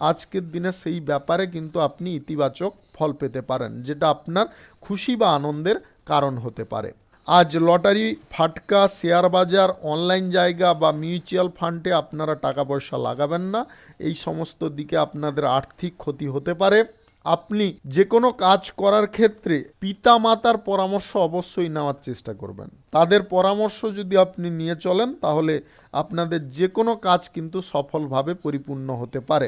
আজকের দিনে সেই ব্যাপারে কিন্তু আপনি ইতিবাচক ফল পেতে পারেন, যেটা আপনার খুশি বা আনন্দের কারণ হতে পারে। আজ লটারি, ফাটকা, শেয়ার বাজার, অনলাইন জায়গা বা মিউচুয়াল ফান্ডে আপনারা টাকা পয়সা লাগাবেন না। এই সমস্ত দিকে আপনাদের আর্থিক ক্ষতি হতে পারে। আপনি যে কোনো কাজ করার ক্ষেত্রে পিতা মাতার পরামর্শ অবশ্যই নেওয়ার চেষ্টা করবেন। তাদের পরামর্শ যদি আপনি নিয়ে চলেন, তাহলে আপনাদের যে কোনো কাজ কিন্তু সফলভাবে পরিপূর্ণ হতে পারে।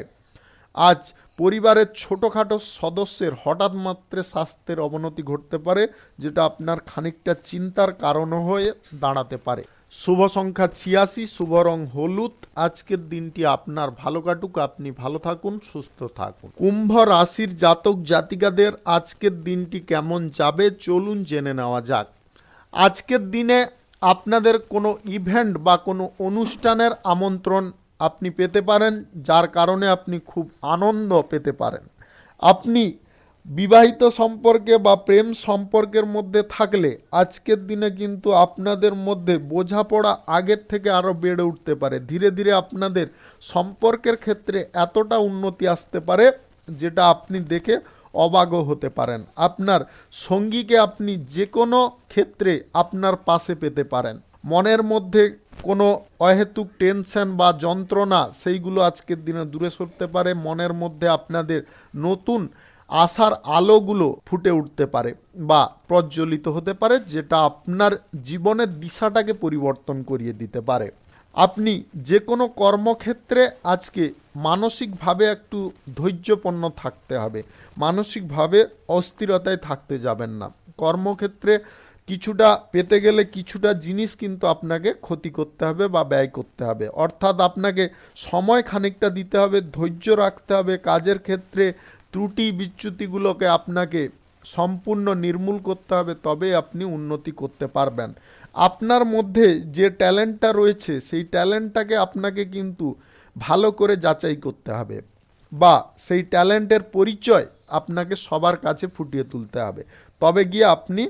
আজ পরিবারের ছোটোখাটো সদস্যের হঠাৎ মাত্রে স্বাস্থ্যের অবনতি ঘটতে পারে, যেটা আপনার খানিকটা চিন্তার কারণও হয়ে দাঁড়াতে পারে। শুভ সংখ্যা 86, শুভ রং হলুদ। আজকের দিনটি আপনার ভালো কাটুক, আপনি ভালো থাকুন, সুস্থ থাকুন। কুম্ভ রাশির জাতক জাতিকাদের আজকের দিনটি কেমন যাবে চলুন জেনে নেওয়া যাক। আজকের দিনে আপনাদের কোনো ইভেন্ট বা কোনো অনুষ্ঠানের আমন্ত্রণ আপনি পেতে পারেন, যার কারণে আপনি খুব আনন্দ পেতে পারেন। আপনি বিবাহিত সম্পর্কে বা প্রেম সম্পর্কের মধ্যে থাকলে আজকের দিনে কিন্তু আপনাদের মধ্যে বোঝাপড়া আগের থেকে আরও বেড়ে উঠতে পারে। ধীরে ধীরে আপনাদের সম্পর্কের ক্ষেত্রে এতটা উন্নতি আসতে পারে যেটা আপনি দেখে অবাকও হতে পারেন। আপনার সঙ্গীকে আপনি যে কোনো ক্ষেত্রে আপনার পাশে পেতে পারেন। মনের মধ্যে কোনো অহেতুক টেনশন বা যন্ত্রণা সেইগুলো আজকের দিনে দূরে সরতে পারে। মনের মধ্যে আপনাদের নতুন আশার আলোগুলো ফুটে উঠতে পারে বা প্রজ্বলিত হতে পারে, যেটা আপনার জীবনের দিশাটাকে পরিবর্তন করিয়ে দিতে পারে। আপনি যে কোনো কর্মক্ষেত্রে আজকে মানসিকভাবে একটু ধৈর্যপন্ন থাকতে হবে, মানসিকভাবে অস্থিরতায় থাকতে যাবেন না। কর্মক্ষেত্রে কিছুটা পেতে গেলে কিছুটা জিনিস কিন্তু আপনাকে ক্ষতি করতে হবে বা ব্যয় করতে হবে, অর্থাৎ আপনাকে সময় খানিকটা দিতে হবে, ধৈর্য রাখতে হবে। কাজের ক্ষেত্রে ত্রুটি বিচ্যুতিগুলোকে আপনাকে সম্পূর্ণ নির্মূল করতে হবে, তবে আপনি উন্নতি করতে পারবেন। আপনার মধ্যে যে ট্যালেন্টটা রয়েছে সেই ট্যালেন্টটাকে আপনাকে কিন্তু ভালো করে যাচাই করতে হবে, বা সেই ট্যালেন্টের পরিচয় আপনাকে সবার কাছে ফুটিয়ে তুলতে হবে, তবে গিয়ে আপনি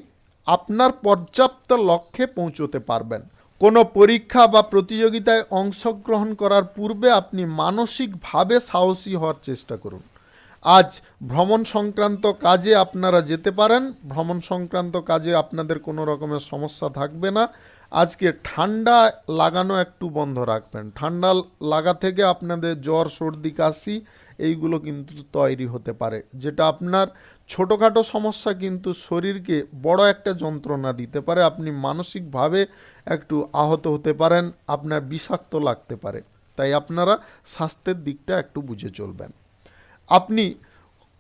আপনার পর্যাপ্ত লক্ষ্যে পৌঁছতে পারবেন। কোনো পরীক্ষা বা প্রতিযোগিতায় অংশগ্রহণ করার পূর্বে আপনি মানসিকভাবে সাহসী হওয়ার চেষ্টা করুন। আজ ভ্রমণ সংক্রান্ত কাজে আপনারা যেতে পারেন, ভ্রমণ সংক্রান্ত কাজে আপনাদের কোনো রকমের সমস্যা থাকবে না। আজকে ঠান্ডা লাগানো একটু বন্ধ রাখবেন, ঠান্ডা লাগা থেকে আপনাদের জ্বর সর্দি কাশি এইগুলো কিন্তু তৈরি হতে পারে, যেটা আপনার ছোটোখাটো সমস্যা কিন্তু শরীরকে বড় একটা যন্ত্রণা দিতে পারে। আপনি মানসিকভাবে একটু আহত হতে পারেন, আপনার বিষাক্ত লাগতে পারে, তাই আপনারা স্বাস্থ্যের দিকটা একটু বুঝে চলবেন। আপনি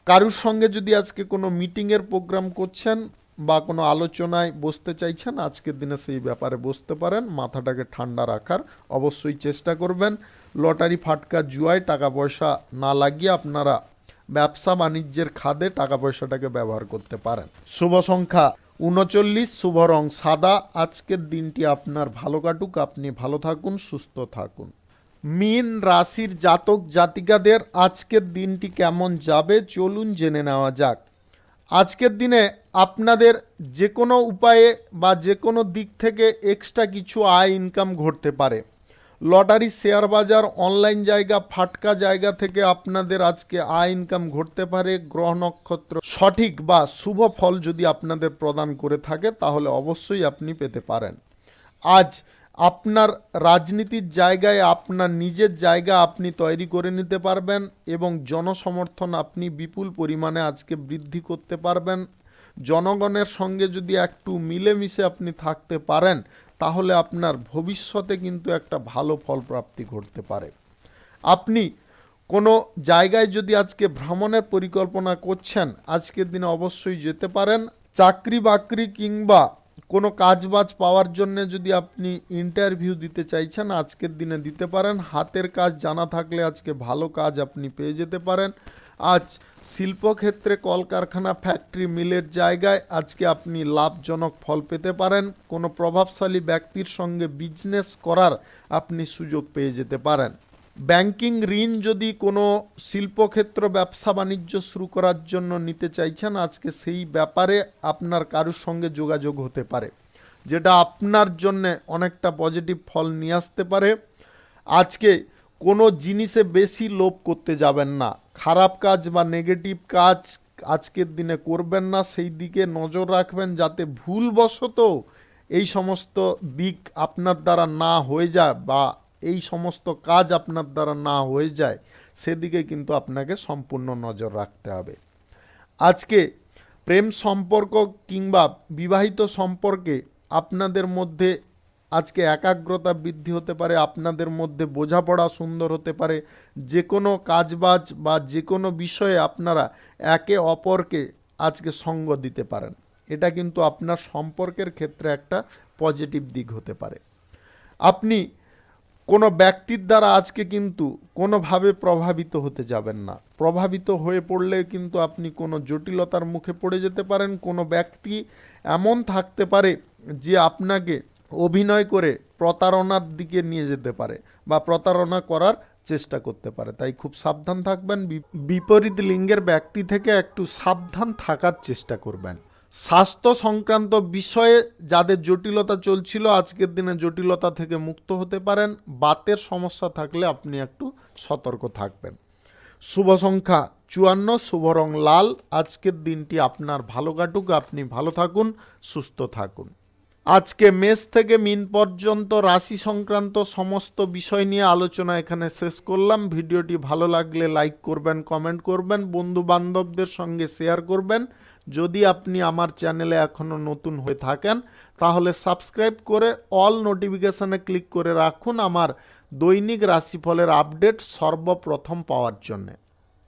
কারুর সঙ্গে যদি আজকে কোনো মিটিংয়ের প্রোগ্রাম করছেন বা কোনো আলোচনায় বসতে চাইছেন, আজকের দিনে সেই ব্যাপারে বসতে পারেন। মাথাটাকে ঠান্ডা রাখার অবশ্যই চেষ্টা করবেন। লটারি ফাটকা জুয়ায় টাকা পয়সা না লাগিয়ে আপনারা ব্যবসা বাণিজ্যের খাদে টাকা পয়সাটাকে ব্যবহার করতে পারেন। শুভ সংখ্যা 39, শুভ রং সাদা। আজকের দিনটি আপনার ভালো কাটুক, আপনি ভালো থাকুন, সুস্থ থাকুন। মীন রাশির জাতক জাতিকাদের আজকের দিনটি কেমন যাবে চলুন জেনে নেওয়া যাক। আজকের দিনে আপনাদের যে কোনো উপায়ে বা যে কোনো দিক থেকে এক্সট্রা কিছু আয় ইনকাম ঘটতে পারে। লটারি, শেয়ার বাজার, অনলাইন জায়গা, ফাটকা জায়গা থেকে আপনাদের আজকে আয় ইনকাম ঘটতে পারে। গ্রহ নক্ষত্র সঠিক বা শুভ ফল যদি আপনাদের প্রদান করে থাকে তাহলে অবশ্যই আপনি পেতে পারেন। আজ আপনার রাজনীতির জায়গায় আপনার নিজের জায়গা আপনি তৈরি করে নিতে পারবেন এবং জনসমর্থন আপনি বিপুল পরিমাণে আজকে বৃদ্ধি করতে পারবেন। জনগণের সঙ্গে যদি একটু মিলেমিশে আপনি থাকতে পারেন তাহলে আপনার ভবিষ্যতে কিন্তু একটা ভালো ফল প্রাপ্তি ঘটতে পারে। আপনি কোনো জায়গায় যদি আজকে ভ্রমণের পরিকল্পনা করছেন, আজকের দিনে অবশ্যই যেতে পারেন। চাকরি বাকরি কিংবা কোনো কাজবাজ পাওয়ার জন্য যদি আপনি ইন্টারভিউ দিতে চাইছেন, আজকের দিনে দিতে পারেন। হাতের কাজ জানা থাকলে আজকে ভালো কাজ আপনি পেয়ে যেতে পারেন। আজ শিল্পক্ষেত্রে কলকারখানা, ফ্যাক্টরি, মিলের জায়গায় আজকে আপনি লাভজনক ফল পেতে পারেন। কোনো প্রভাবশালী ব্যক্তির সঙ্গে বিজনেস করার আপনি সুযোগ পেয়ে যেতে পারেন। ব্যাংকিং ঋণ যদি কোনো শিল্পক্ষেত্র, ব্যবসা বাণিজ্য শুরু করার জন্য নিতে চাইছেন, আজকে সেই ব্যাপারে আপনার কারুর সঙ্গে যোগাযোগ হতে পারে, যেটা আপনার জন্যে অনেকটা পজিটিভ ফল নিয়ে আসতে পারে। আজকে কোনো জিনিসে বেশি লোভ করতে যাবেন না, খারাপ কাজ বা নেগেটিভ কাজ আজকের দিনে করবেন না, সেই দিকে নজর রাখবেন যাতে ভুলবশত এই সমস্ত দিক আপনার দ্বারা না হয়ে যায় বা এই সমস্ত কাজ আপনার দ্বারা না হয়ে যায়, সেদিকে কিন্তু আপনাকে সম্পূর্ণ নজর রাখতে হবে। আজকে প্রেম সম্পর্ক কিংবা বিবাহিত সম্পর্কে আপনাদের মধ্যে আজকে একাগ্রতা বৃদ্ধি হতে পারে, আপনাদের মধ্যে বোঝাপড়া সুন্দর হতে পারে, যে কোনো কাজবাজ বা যে কোনো বিষয়ে আপনারা একে অপরকে আজকে সঙ্গ দিতে পারেন। এটা কিন্তু আপনার সম্পর্কের ক্ষেত্রে একটা পজিটিভ দিক হতে পারে। আপনি কোনো ব্যক্তির দ্বারা আজকে কিন্তু কোনোভাবে প্রভাবিত হতে যাবেন না। প্রভাবিত হয়ে পড়লে কিন্তু আপনি কোনো জটিলতার মুখে পড়ে যেতে পারেন। কোনো ব্যক্তি এমন থাকতে পারে যে আপনাকে অভিনয় করে প্রতারণার দিকে নিয়ে যেতে পারে বা প্রতারণা করার চেষ্টা করতে পারে। তাই খুব সাবধান থাকবেন। বিপরীত লিঙ্গের ব্যক্তি থেকে একটু সাবধান থাকার চেষ্টা করবেন। স্বাস্থ্য সংক্রান্ত বিষয়ে যাদের জটিলতা চলছিল আজকের দিনে জটিলতা থেকে মুক্ত হতে পারেন। বাতের সমস্যা থাকলে আপনি একটু সতর্ক থাকবেন। শুভ সংখ্যা 54, শুভ রং লাল। আজকের দিনটি আপনার ভালো কাটুক, আপনি ভালো থাকুন, সুস্থ থাকুন। আজকে মেষ থেকে মিন পর্যন্ত রাশি সংক্রান্ত সমস্ত বিষয় নিয়ে আলোচনা এখানে শেষ করলাম। ভিডিওটি ভালো লাগলে লাইক করবেন, কমেন্ট করবেন, বন্ধু বান্ধবদের সঙ্গে শেয়ার করবেন। যদি আপনি আমার চ্যানেলে এখনও নতুন হয়ে থাকেন তাহলে সাবস্ক্রাইব করে অল নোটিফিকেশানে ক্লিক করে রাখুন আমার দৈনিক রাশিফলের আপডেট সর্বপ্রথম পাওয়ার জন্যে।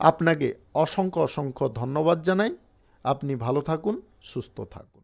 আপনাকে অসংখ্য অসংখ্য ধন্যবাদ জানাই। আপনি ভালো থাকুন, সুস্থ থাকুন।